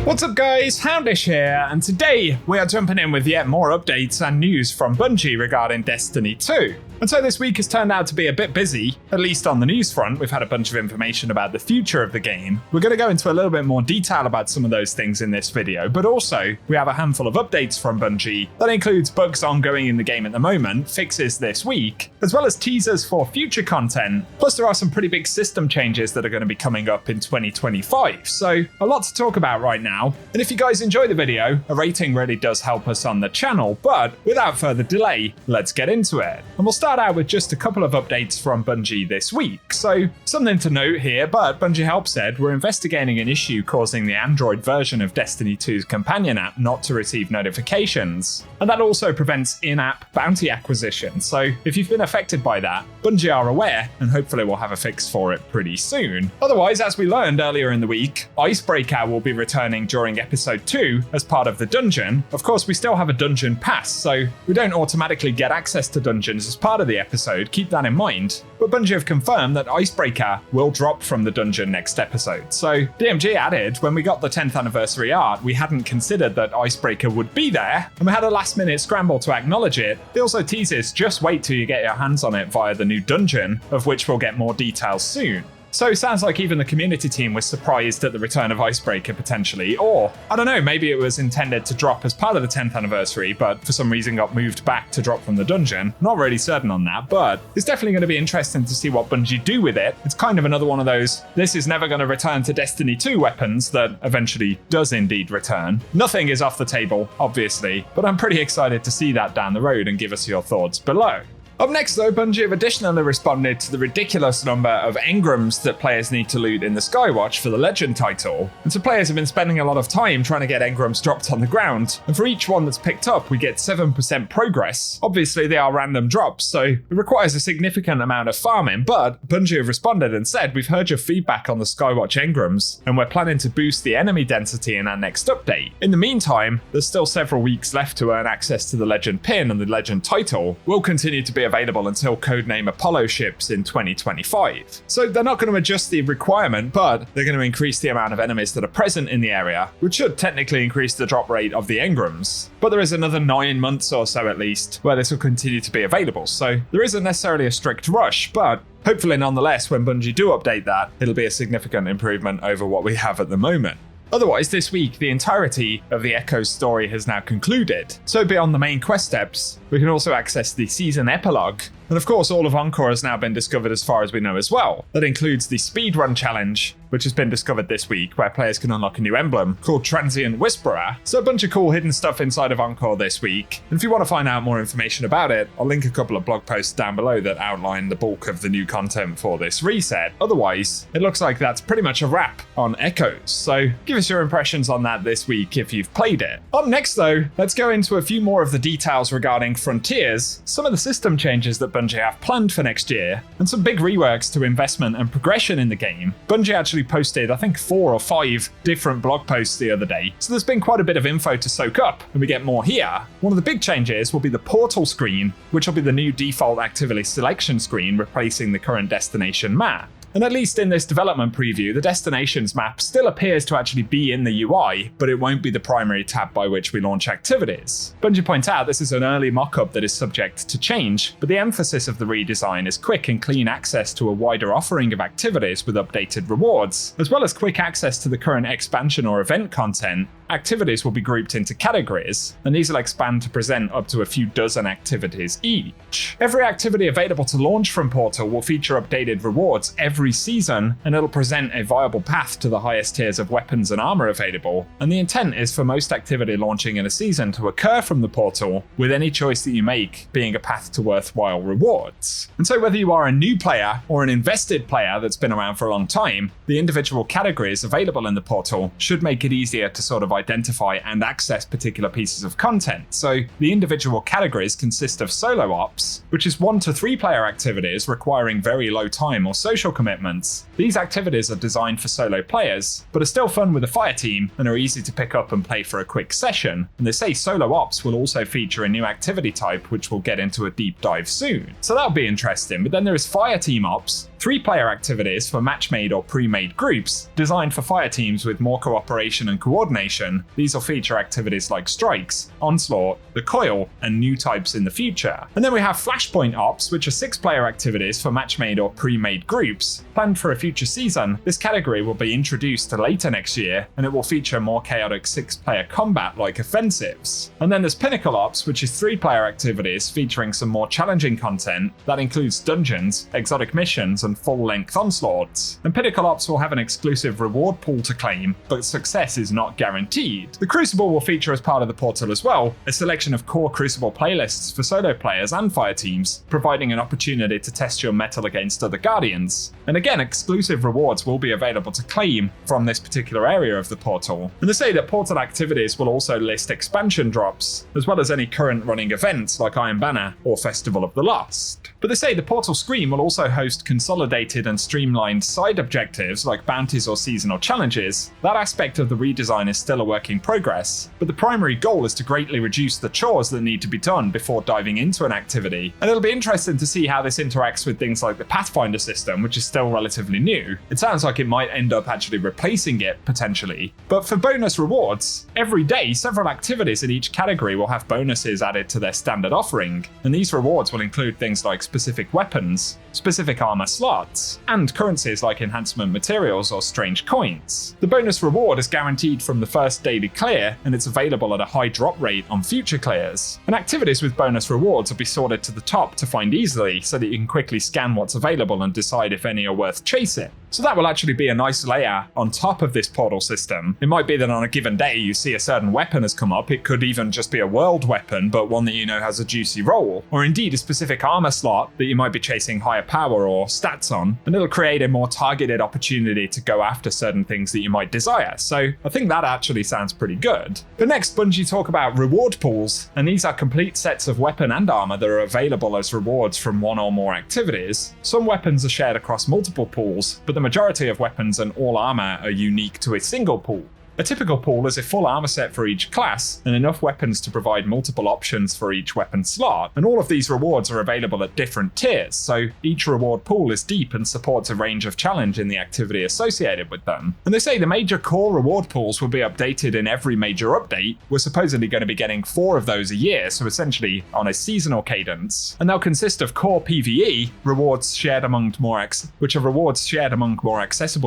What's up guys, Houndish here, and today we are jumping in with yet more updates and news from Bungie regarding Destiny 2. And so this week has turned out to be a bit busy, at least on the news front. We've had a bunch of information about the future of the game. We're going to go into a little bit more detail about some of those things in this video, but also we have a handful of updates from Bungie that includes bugs ongoing in the game at the moment, fixes this week, as well as teasers for future content. Plus there are some pretty big system changes that are going to be coming up in 2025. So a lot to talk about right now. And if you guys enjoy the video, a rating really does help us on the channel. But without further delay, let's get into it. And we'll start out with just a couple of updates from Bungie this week. So something to note here, but Bungie Help said we're investigating an issue causing the Android version of Destiny 2's companion app not to receive notifications. And that also prevents in-app bounty acquisition. So if you've been affected by that, Bungie are aware and hopefully we'll have a fix for it pretty soon. Otherwise, as we learned earlier in the week, Icebreaker will be returning during episode 2 as part of the dungeon. Of course, we still have a dungeon pass, so we don't automatically get access to dungeons as part of the episode, keep that in mind. But Bungie have confirmed that Icebreaker will drop from the dungeon next episode. So DMG added, when we got the 10th anniversary art, we hadn't considered that Icebreaker would be there, and we had a last minute scramble to acknowledge it. It also teases, just wait till you get your hands on it via the new dungeon, of which we'll get more details soon. So sounds like even the community team was surprised at the return of Icebreaker potentially, or I don't know, maybe it was intended to drop as part of the 10th anniversary, but for some reason got moved back to drop from the dungeon. Not really certain on that, but it's definitely going to be interesting to see what Bungie do with it. It's kind of another one of those, this is never going to return to Destiny 2 weapons that eventually does indeed return. Nothing is off the table, obviously, but I'm pretty excited to see that down the road and give us your thoughts below. Up next though, Bungie have additionally responded to the ridiculous number of Engrams that players need to loot in the Skywatch for the Legend title. And so players have been spending a lot of time trying to get Engrams dropped on the ground, and for each one that's picked up we get 7% progress. Obviously they are random drops, so it requires a significant amount of farming, but Bungie have responded and said, we've heard your feedback on the Skywatch Engrams, and we're planning to boost the enemy density in our next update. In the meantime, there's still several weeks left to earn access to the Legend pin, and the Legend title will continue to be available until codename Apollo ships in 2025. So they're not going to adjust the requirement, but they're going to increase the amount of enemies that are present in the area, which should technically increase the drop rate of the Engrams. But there is another 9 months or so at least where this will continue to be available, so there isn't necessarily a strict rush, but hopefully nonetheless when Bungie do update that, it'll be a significant improvement over what we have at the moment. Otherwise, this week, the entirety of the Echo's story has now concluded. So beyond the main quest steps, we can also access the season epilogue. And of course, all of Encore has now been discovered as far as we know as well. That includes the speedrun challenge, which has been discovered this week, where players can unlock a new emblem called Transient Whisperer. So a bunch of cool hidden stuff inside of Encore this week. And if you want to find out more information about it, I'll link a couple of blog posts down below that outline the bulk of the new content for this reset. Otherwise, it looks like that's pretty much a wrap on Echoes. So give us your impressions on that this week if you've played it. Up next though, let's go into a few more of the details regarding Frontiers, some of the system changes that Bungie have planned for next year, and some big reworks to investment and progression in the game. Bungie actually posted, I think 4 or 5 different blog posts the other day, so there's been quite a bit of info to soak up, and we get more here. One of the big changes will be the portal screen, which will be the new default activity selection screen replacing the current destination map. And at least in this development preview, the destinations map still appears to actually be in the UI, but it won't be the primary tab by which we launch activities. Bungie points out this is an early mock-up that is subject to change, but the emphasis of the redesign is quick and clean access to a wider offering of activities with updated rewards, as well as quick access to the current expansion or event content. Activities will be grouped into categories, and these will expand to present up to a few dozen activities each. Every activity available to launch from Portal will feature updated rewards every season, and it'll present a viable path to the highest tiers of weapons and armor available. And the intent is for most activity launching in a season to occur from the Portal, with any choice that you make being a path to worthwhile rewards. And so whether you are a new player or an invested player that's been around for a long time, the individual categories available in the Portal should make it easier to sort of identify and access particular pieces of content. So the individual categories consist of solo ops, which is 1 to 3 player activities requiring very low time or social commitments. These activities are designed for solo players, but are still fun with a fire team and are easy to pick up and play for a quick session. And they say solo ops will also feature a new activity type, which we'll get into a deep dive soon. So that'll be interesting. But then there is fire team ops, 3-player activities for match-made or pre-made groups, designed for fire teams with more cooperation and coordination. These will feature activities like Strikes, Onslaught, the Coil, and new types in the future. And then we have Flashpoint Ops, which are 6-player activities for match-made or pre-made groups. Planned for a future season, this category will be introduced later next year, and it will feature more chaotic 6-player combat-like offensives. And then there's Pinnacle Ops, which is 3-player activities featuring some more challenging content that includes dungeons, exotic missions, and full-length onslaughts. And Pinnacle Ops will have an exclusive reward pool to claim, but success is not guaranteed. The Crucible will feature as part of the portal as well, a selection of core Crucible playlists for solo players and fire teams, providing an opportunity to test your mettle against other Guardians. And again, exclusive rewards will be available to claim from this particular area of the portal. And they say that portal activities will also list expansion drops, as well as any current running events like Iron Banner or Festival of the Lost. But they say the portal screen will also host consolidated and streamlined side objectives like bounties or seasonal challenges. That aspect of the redesign is still a work in progress, but the primary goal is to greatly reduce the chores that need to be done before diving into an activity. And it'll be interesting to see how this interacts with things like the Pathfinder system, which is still relatively new. It sounds like it might end up actually replacing it, potentially. But for bonus rewards, every day several activities in each category will have bonuses added to their standard offering, and these rewards will include things like specific weapons, specific armor slots, and currencies like enhancement materials or strange coins. The bonus reward is guaranteed from the first daily clear, and it's available at a high drop rate on future clears. And activities with bonus rewards will be sorted to the top to find easily, so that you can quickly scan what's available and decide if any are worth chasing. So that will actually be a nice layer on top of this portal system. It might be that on a given day you see a certain weapon has come up. It could even just be a world weapon, but one that you know has a juicy roll, or indeed a specific armor slot that you might be chasing higher power or stats on, and it'll create a more targeted opportunity to go after certain things that you might desire. So I think that actually sounds pretty good. But next, Bungie talk about reward pools, and these are complete sets of weapon and armor that are available as rewards from one or more activities. Some weapons are shared across multiple pools, but the majority of weapons and all armor are unique to a single pool. A typical pool is a full armor set for each class, and enough weapons to provide multiple options for each weapon slot, and all of these rewards are available at different tiers, so each reward pool is deep and supports a range of challenge in the activity associated with them. And they say the major core reward pools will be updated in every major update. We're supposedly going to be getting 4 of those a year, so essentially on a seasonal cadence, and they'll consist of core PvE, rewards shared among more accessible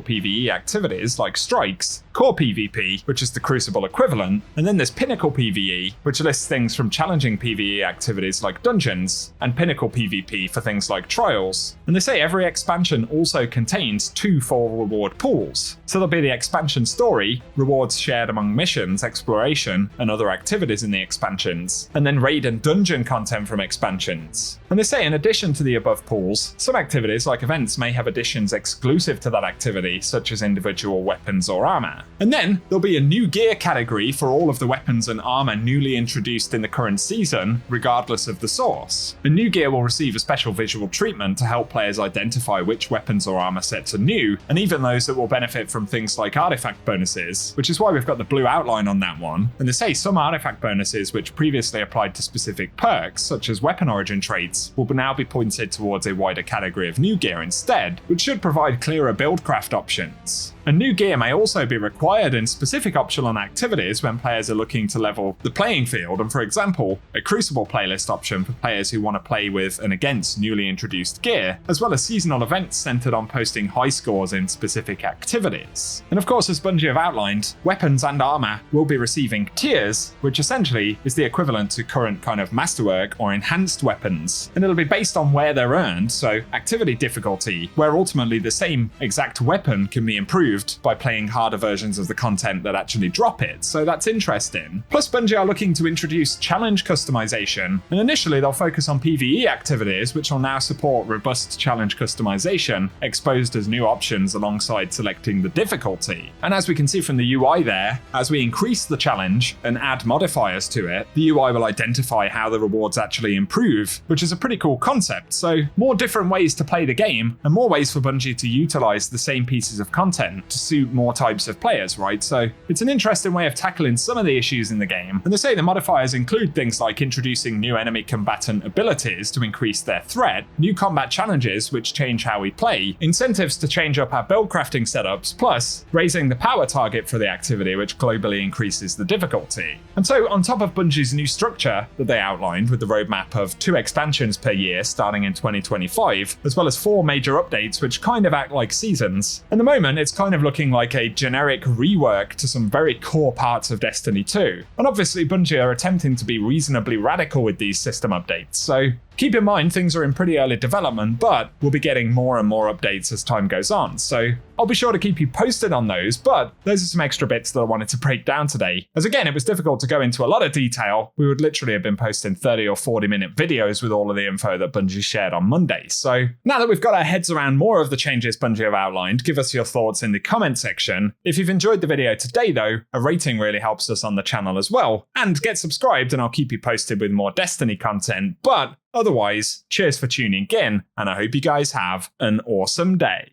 PvE activities like Strikes, core PvP, which is the Crucible equivalent, and then there's Pinnacle PvE, which lists things from challenging PvE activities like dungeons, and Pinnacle PvP for things like trials. And they say every expansion also contains 2 full reward pools. So there'll be the expansion story, rewards shared among missions, exploration, and other activities in the expansions, and then raid and dungeon content from expansions. And they say in addition to the above pools, some activities like events may have additions exclusive to that activity, such as individual weapons or armor. And then there'll be a new gear category for all of the weapons and armor newly introduced in the current season, regardless of the source. The new gear will receive a special visual treatment to help players identify which weapons or armor sets are new, and even those that will benefit from things like artifact bonuses, which is why we've got the blue outline on that one. And they say some artifact bonuses which previously applied to specific perks, such as weapon origin traits, will now be pointed towards a wider category of new gear instead, which should provide clearer buildcraft options. And new gear may also be required in specific optional activities when players are looking to level the playing field, and for example, a Crucible playlist option for players who want to play with and against newly introduced gear, as well as seasonal events centered on posting high scores in specific activities. And of course, as Bungie have outlined, weapons and armor will be receiving tiers, which essentially is the equivalent to current kind of masterwork or enhanced weapons, and it'll be based on where they're earned, so activity difficulty, where ultimately the same exact weapon can be improved by playing harder versions of the content that actually drop it, so that's interesting. Plus, Bungie are looking to introduce challenge customization, and initially they'll focus on PvE activities, which will now support robust challenge customization, exposed as new options alongside selecting the difficulty. And as we can see from the UI there, as we increase the challenge and add modifiers to it, the UI will identify how the rewards actually improve, which is a pretty cool concept. So more different ways to play the game, and more ways for Bungie to utilize the same pieces of content to suit more types of players, right? So it's an interesting way of tackling some of the issues in the game. And they say the modifiers include things like introducing new enemy combatant abilities to increase their threat, new combat challenges which change how we play, incentives to change up our build crafting setups, plus raising the power target for the activity, which globally increases the difficulty. And so on top of Bungie's new structure that they outlined with the roadmap of 2 expansions per year starting in 2025, as well as 4 major updates which kind of act like seasons, at the moment it's kind of looking like a generic rework to some very core parts of Destiny 2. And obviously Bungie are attempting to be reasonably radical with these system updates, so keep in mind things are in pretty early development, but we'll be getting more and more updates as time goes on, so I'll be sure to keep you posted on those, but those are some extra bits that I wanted to break down today. As again, it was difficult to go into a lot of detail. We would literally have been posting 30 or 40 minute videos with all of the info that Bungie shared on Monday. So now that we've got our heads around more of the changes Bungie have outlined, give us your thoughts in the comment section. If you've enjoyed the video today though, a rating really helps us on the channel as well. And get subscribed and I'll keep you posted with more Destiny content. But otherwise, cheers for tuning in, and I hope you guys have an awesome day.